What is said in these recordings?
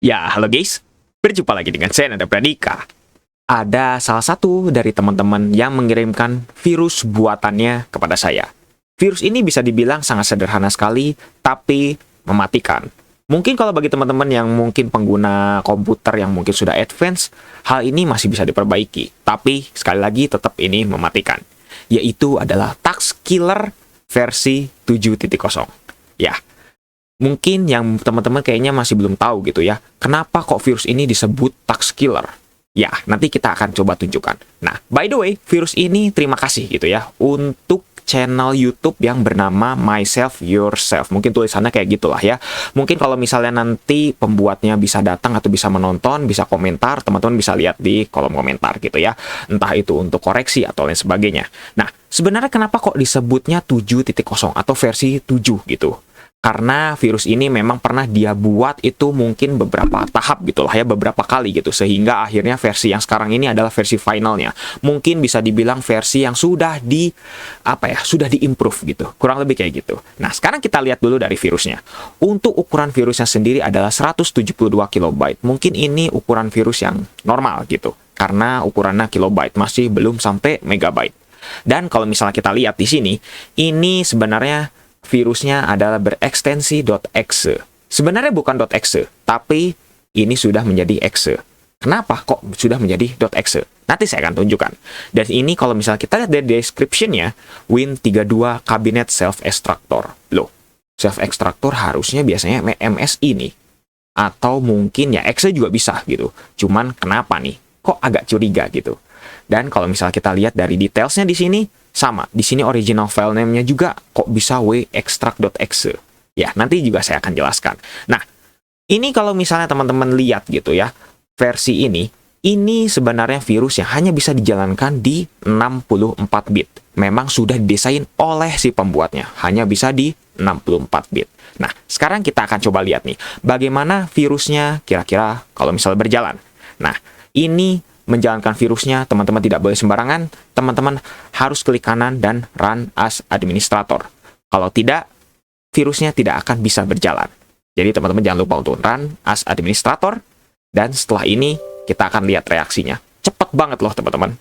Ya, halo guys. Berjumpa lagi dengan saya, Nanda Pradika. Ada salah satu dari teman-teman yang mengirimkan virus buatannya kepada saya. Virus ini bisa dibilang sangat sederhana sekali, tapi mematikan. Mungkin kalau bagi teman-teman yang mungkin pengguna komputer yang mungkin sudah advance, hal ini masih bisa diperbaiki. Tapi, sekali lagi tetap ini mematikan. Yaitu adalah Tax Killer versi 7.0. Ya, mungkin yang teman-teman kayaknya masih belum tahu gitu ya, kenapa kok virus ini disebut Tax Killer? Ya, nanti kita akan coba tunjukkan. Nah, by the way, virus ini terima kasih gitu ya untuk channel YouTube yang bernama Myself Yourself. Mungkin tulisannya kayak gitulah ya. Mungkin kalau misalnya nanti pembuatnya bisa datang atau bisa menonton, bisa komentar, teman-teman bisa lihat di kolom komentar gitu ya. Entah itu untuk koreksi atau lain sebagainya. Nah, sebenarnya kenapa kok disebutnya 7.0 atau versi 7 gitu? Karena virus ini memang pernah dia buat itu mungkin beberapa tahap gitu lah ya, beberapa kali gitu. Sehingga akhirnya versi yang sekarang ini adalah versi finalnya. Mungkin bisa dibilang versi yang sudah sudah di-improve gitu. Kurang lebih kayak gitu. Nah, sekarang kita lihat dulu dari virusnya. Untuk ukuran virusnya sendiri adalah 172 KB. Mungkin ini ukuran virus yang normal gitu. Karena ukurannya kilobyte, masih belum sampai megabyte. Dan kalau misalnya kita lihat di sini, ini sebenarnya virusnya adalah berekstensi .exe. Sebenarnya bukan .exe, tapi ini sudah menjadi exe. Kenapa kok sudah menjadi .exe? Nanti saya akan tunjukkan. Dan ini kalau misalnya kita lihat dari description-nya, Win32 Cabinet Self-Extractor. Loh, self-extractor harusnya biasanya MSI nih. Atau mungkin ya exe juga bisa gitu. Cuman kenapa nih? Kok agak curiga gitu. Dan kalau misalnya kita lihat dari detailsnya di sini, sama. Di sini original file name-nya juga kok bisa wextract.exe. Ya, nanti juga saya akan jelaskan. Nah, ini kalau misalnya teman-teman lihat gitu ya, versi ini sebenarnya virus yang hanya bisa dijalankan di 64 bit. Memang sudah didesain oleh si pembuatnya, hanya bisa di 64 bit. Nah, sekarang kita akan coba lihat nih, bagaimana virusnya kira-kira kalau misalnya berjalan. Nah, ini menjalankan virusnya, teman-teman tidak boleh sembarangan, teman-teman harus klik kanan dan run as administrator. Kalau tidak, virusnya tidak akan bisa berjalan. Jadi teman-teman jangan lupa untuk run as administrator, dan setelah ini kita akan lihat reaksinya. Cepet banget loh teman-teman.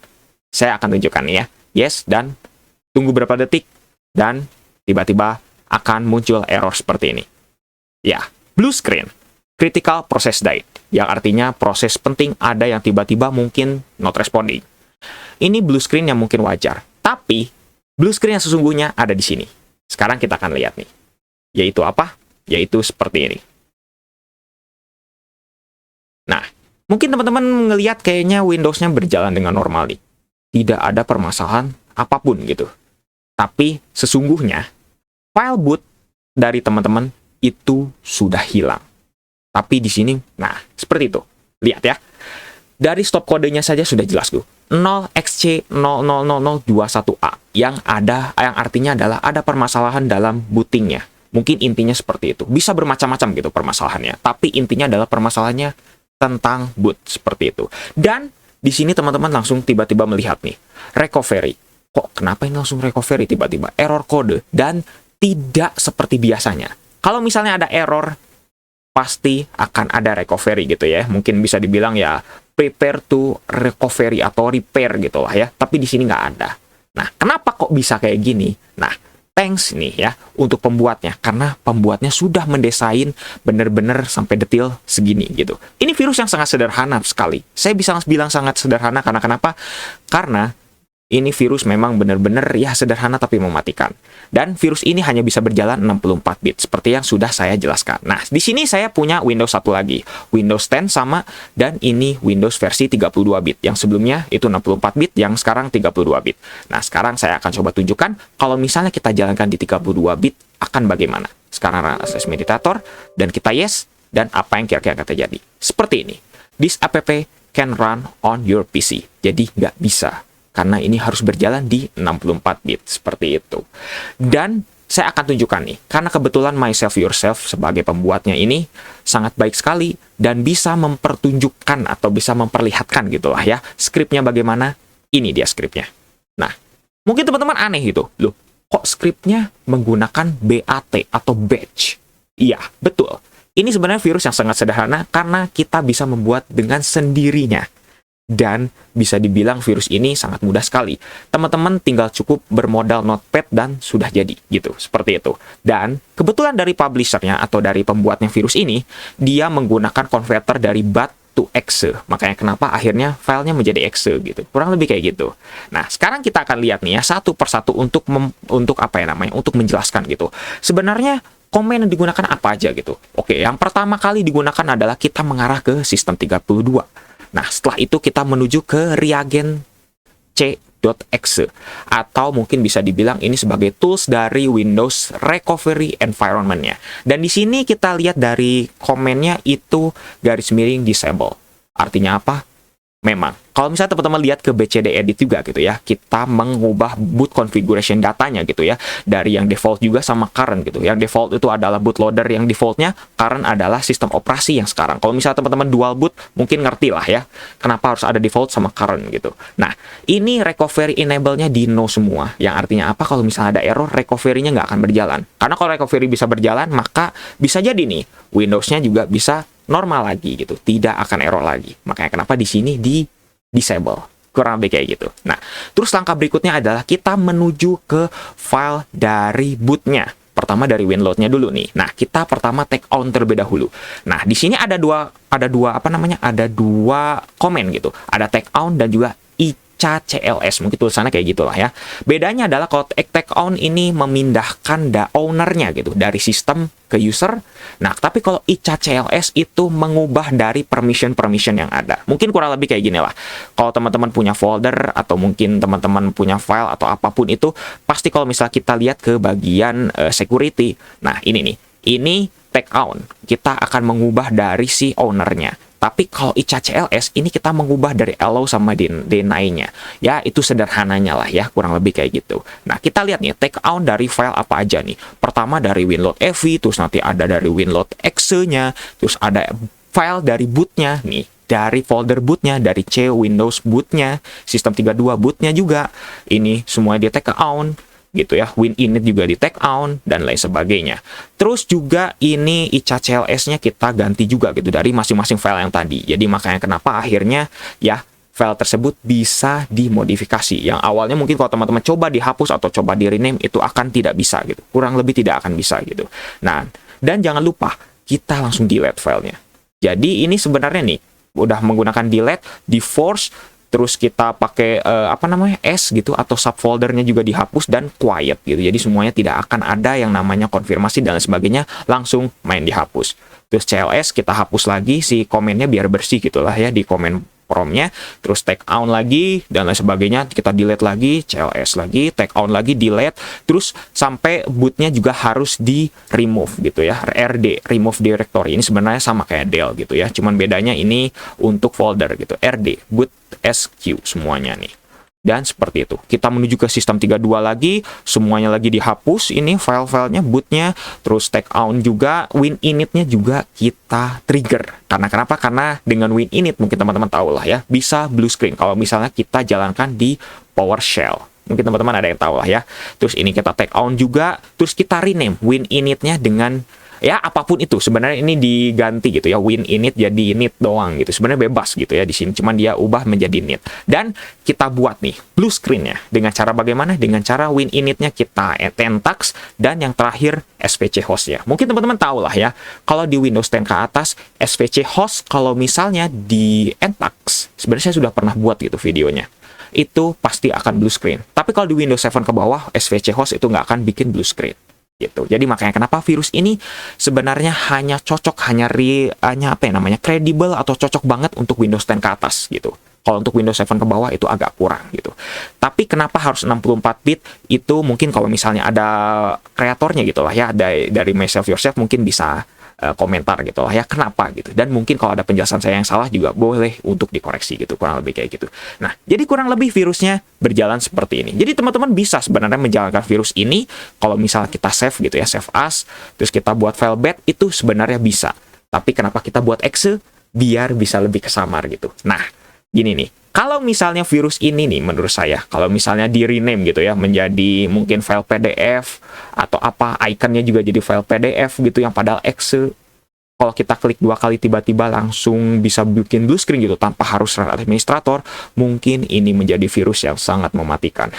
Saya akan tunjukkan ya. Yes, dan tunggu beberapa detik, dan tiba-tiba akan muncul error seperti ini. Ya, blue screen. Critical process died, yang artinya proses penting ada yang tiba-tiba mungkin not responding. Ini blue screen yang mungkin wajar, tapi blue screen yang sesungguhnya ada di sini. Sekarang kita akan lihat nih. Yaitu apa? Yaitu seperti ini. Nah, mungkin teman-teman ngelihat kayaknya Windows-nya berjalan dengan normal nih. Tidak ada permasalahan apapun gitu. Tapi sesungguhnya file boot dari teman-teman itu sudah hilang. Tapi di sini, nah, seperti itu. Lihat ya. Dari stop kodenya saja sudah jelas tuh. 0xC00021A. Yang artinya adalah ada permasalahan dalam bootingnya. Mungkin intinya seperti itu. Bisa bermacam-macam gitu permasalahannya. Tapi intinya adalah permasalahannya tentang boot. Seperti itu. Dan di sini teman-teman langsung tiba-tiba melihat nih. Recovery. Kok kenapa ini langsung recovery tiba-tiba? Error kode. Dan tidak seperti biasanya. Kalau misalnya ada error, pasti akan ada recovery gitu ya. Mungkin bisa dibilang ya prepare to recovery atau repair gitu lah ya. Tapi di sini nggak ada. Nah, kenapa kok bisa kayak gini? Nah, thanks nih ya untuk pembuatnya. Karena pembuatnya sudah mendesain bener-bener sampai detail segini gitu. Ini virus yang sangat sederhana sekali. Saya bisa bilang sangat sederhana karena kenapa? Karena ini virus memang benar-benar ya sederhana tapi mematikan. Dan virus ini hanya bisa berjalan 64 bit seperti yang sudah saya jelaskan. Nah, di sini saya punya Windows 1 lagi. Windows 10 sama, dan ini Windows versi 32 bit. Yang sebelumnya itu 64 bit, yang sekarang 32 bit. Nah, sekarang saya akan coba tunjukkan kalau misalnya kita jalankan di 32 bit akan bagaimana. Sekarang run as administrator dan kita yes, dan apa yang kira-kira akan terjadi. Seperti ini. This app can run on your PC. Jadi nggak bisa. Karena ini harus berjalan di 64 bit, seperti itu. Dan saya akan tunjukkan nih, karena kebetulan Myself Yourself sebagai pembuatnya ini sangat baik sekali, dan bisa mempertunjukkan atau bisa memperlihatkan gitulah ya, skripnya bagaimana, ini dia skripnya. Nah, mungkin teman-teman aneh gitu, loh, kok skripnya menggunakan BAT atau batch? Iya, betul. Ini sebenarnya virus yang sangat sederhana karena kita bisa membuat dengan sendirinya. Dan bisa dibilang virus ini sangat mudah sekali. Teman-teman tinggal cukup bermodal notepad dan sudah jadi gitu, seperti itu. Dan kebetulan dari publishernya atau dari pembuatnya virus ini, dia menggunakan converter dari BAT to exe. Makanya kenapa akhirnya filenya menjadi exe gitu. Kurang lebih kayak gitu. Nah, sekarang kita akan lihat nih ya satu persatu untuk apa ya namanya? Untuk menjelaskan gitu. Sebenarnya komen yang digunakan apa aja gitu. Oke, yang pertama kali digunakan adalah kita mengarah ke sistem 32. Nah, setelah itu kita menuju ke reagen c.exe atau mungkin bisa dibilang ini sebagai tools dari Windows Recovery Environment-nya. Dan di sini kita lihat dari komennya itu garis miring disable. Artinya apa? Memang, kalau misalnya teman-teman lihat ke BCD edit juga gitu ya, kita mengubah boot configuration datanya gitu ya, dari yang default juga sama current gitu. Yang default itu adalah bootloader yang defaultnya, current adalah sistem operasi yang sekarang. Kalau misalnya teman-teman dual boot, mungkin ngerti lah ya, kenapa harus ada default sama current gitu. Nah, ini recovery enable-nya di no semua, yang artinya apa? Kalau misalnya ada error, recovery-nya nggak akan berjalan. Karena kalau recovery bisa berjalan, maka bisa jadi nih, Windows-nya juga bisa normal lagi gitu, tidak akan error lagi. Makanya kenapa di sini di disable, kurang lebih kayak gitu. Nah, terus langkah berikutnya adalah kita menuju ke file dari bootnya. Pertama dari winload-nya dulu nih. Nah, kita pertama take on terlebih dahulu. Nah, di sini ada dua komen gitu. Ada take on dan juga CLS, mungkin tulisannya kayak gitulah ya. Bedanya adalah kalau take on ini memindahkan ownernya gitu dari sistem ke user. Nah, tapi kalau CLS itu mengubah dari permission yang ada. Mungkin kurang lebih kayak gini lah. Kalau teman-teman punya folder atau mungkin teman-teman punya file atau apapun itu, pasti kalau misalnya kita lihat ke bagian security. Nah, ini nih. Ini take on. Kita akan mengubah dari si ownernya. Tapi kalau CLS ini kita mengubah dari allow sama deny-nya. Ya, itu sederhananya lah ya, kurang lebih kayak gitu. Nah, kita lihat nih, take on dari file apa aja nih. Pertama dari winload.ev, terus nanti ada dari winload.exe-nya, terus ada file dari bootnya nih. Dari folder bootnya, dari C Windows bootnya, sistem 32 bootnya juga. Ini semuanya di take on gitu ya, WinInit juga di take on dan lain sebagainya. Terus juga ini CLS-nya kita ganti juga gitu dari masing-masing file yang tadi. Jadi makanya kenapa akhirnya ya file tersebut bisa dimodifikasi. Yang awalnya mungkin kalau teman-teman coba dihapus atau coba di rename itu akan tidak bisa gitu. Kurang lebih tidak akan bisa gitu. Nah, dan jangan lupa kita langsung delete filenya. Jadi ini sebenarnya nih udah menggunakan delete, di force, terus kita pakai S gitu atau subfoldernya juga dihapus dan quiet gitu. Jadi semuanya tidak akan ada yang namanya konfirmasi dan lain sebagainya, langsung main dihapus. Terus CLS kita hapus lagi si komennya biar bersih gitulah ya di komen promnya. Terus take on lagi dan lain sebagainya, kita delete lagi, CLS lagi, take on lagi, delete, terus sampai bootnya juga harus di remove gitu ya, RD, remove directory. Ini sebenarnya sama kayak del gitu ya, cuman bedanya ini untuk folder gitu, RD, boot SQ semuanya nih. Dan seperti itu. Kita menuju ke sistem 32 lagi, semuanya lagi dihapus ini file-filenya, bootnya, terus take on juga, WinInit-nya juga kita trigger. Karena kenapa? Karena dengan WinInit mungkin teman-teman tahu lah ya, bisa blue screen kalau misalnya kita jalankan di PowerShell. Mungkin teman-teman ada yang tahu lah ya. Terus ini kita take on juga, terus kita rename WinInit-nya dengan ya apapun itu. Sebenarnya ini diganti gitu ya, WinInit jadi init doang gitu. Sebenarnya bebas gitu ya di sini, cuman dia ubah menjadi init. Dan kita buat nih blue screen-nya dengan cara bagaimana? Dengan cara WinInit-nya kita tentax dan yang terakhir SVC host-nya. Mungkin teman-teman tahu lah ya, kalau di Windows 10 ke atas SVC host kalau misalnya di entax, sebenarnya saya sudah pernah buat gitu videonya. Itu pasti akan blue screen. Tapi kalau di Windows 7 ke bawah SVC host itu nggak akan bikin blue screen. Gitu. Jadi makanya kenapa virus ini sebenarnya hanya cocok, hanya apa ya namanya, kredibel atau cocok banget untuk Windows 10 ke atas gitu. Kalau untuk Windows 7 ke bawah itu agak kurang gitu. Tapi kenapa harus 64 bit? Itu mungkin kalau misalnya ada kreatornya gitu lah ya, dari Myself Yourself mungkin bisa komentar gitu lah ya, kenapa gitu. Dan mungkin kalau ada penjelasan saya yang salah juga boleh untuk dikoreksi gitu, kurang lebih kayak gitu. Nah, jadi kurang lebih virusnya berjalan seperti ini. Jadi teman-teman bisa sebenarnya menjalankan virus ini kalau misalnya kita save gitu ya, save as, terus kita buat file bat, itu sebenarnya bisa. Tapi kenapa kita buat exe? Biar bisa lebih kesamar gitu. Nah, gini nih, kalau misalnya virus ini nih menurut saya, kalau misalnya di rename gitu ya, menjadi mungkin file PDF atau apa, ikonnya juga jadi file PDF gitu yang padahal exe, Kalau kita klik 2 kali tiba-tiba langsung bisa bikin blue screen gitu tanpa harus restart administrator, mungkin ini menjadi virus yang sangat mematikan.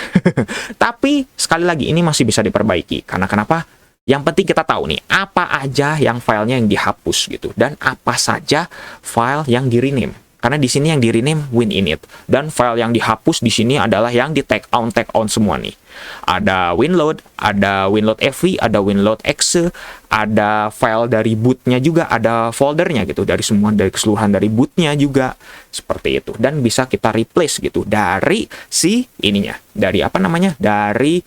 Tapi sekali lagi ini masih bisa diperbaiki. Karena kenapa? Yang penting kita tahu nih, apa aja yang filenya yang dihapus gitu, dan apa saja file yang di-rename. Karena di sini yang di-rename WinInit, dan file yang dihapus di sini adalah yang di take on semua nih. Ada WinLoad, ada WinLoad FV, ada WinLoad exe, ada file dari bootnya juga, ada foldernya gitu, dari keseluruhan dari bootnya juga, seperti itu. Dan bisa kita replace gitu dari si ininya, dari apa namanya, dari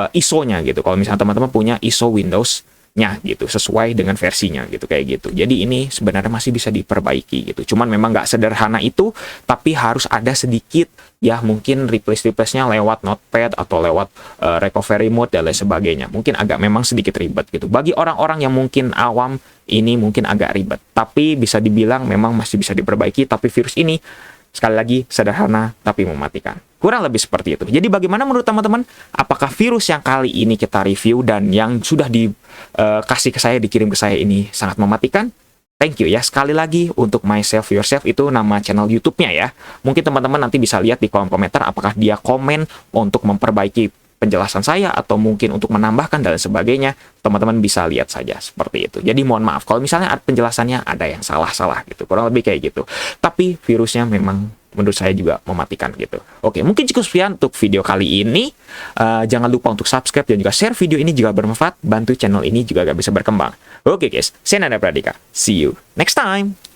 ISO-nya gitu. Kalau misalnya teman-teman punya ISO Windows-nya gitu, sesuai dengan versinya gitu, kayak gitu. Jadi ini sebenarnya masih bisa diperbaiki gitu. Cuman memang nggak sederhana itu, tapi harus ada sedikit ya, mungkin replace-nya lewat notepad atau lewat recovery mode dan lain sebagainya. Mungkin agak memang sedikit ribet gitu. Bagi orang-orang yang mungkin awam, ini mungkin agak ribet. Tapi bisa dibilang memang masih bisa diperbaiki, tapi virus ini sekali lagi sederhana tapi mematikan. Kurang lebih seperti itu. Jadi bagaimana menurut teman-teman? Apakah virus yang kali ini kita review dan yang sudah dikasih ke saya, dikirim ke saya ini sangat mematikan? Thank you ya. Sekali lagi untuk Myself Yourself itu nama channel YouTube-nya ya. Mungkin teman-teman nanti bisa lihat di kolom komentar apakah dia komen untuk memperbaiki penjelasan saya atau mungkin untuk menambahkan dan sebagainya. Teman-teman bisa lihat saja seperti itu. Jadi mohon maaf kalau misalnya penjelasannya ada yang salah-salah gitu. Kurang lebih kayak gitu. Tapi virusnya memang menurut saya juga mematikan gitu. Oke, mungkin cukup sekian untuk video kali ini. Jangan lupa untuk subscribe dan juga share video ini jika bermanfaat. Bantu channel ini juga agak bisa berkembang. Oke guys, saya Nanda Pradika. See you next time.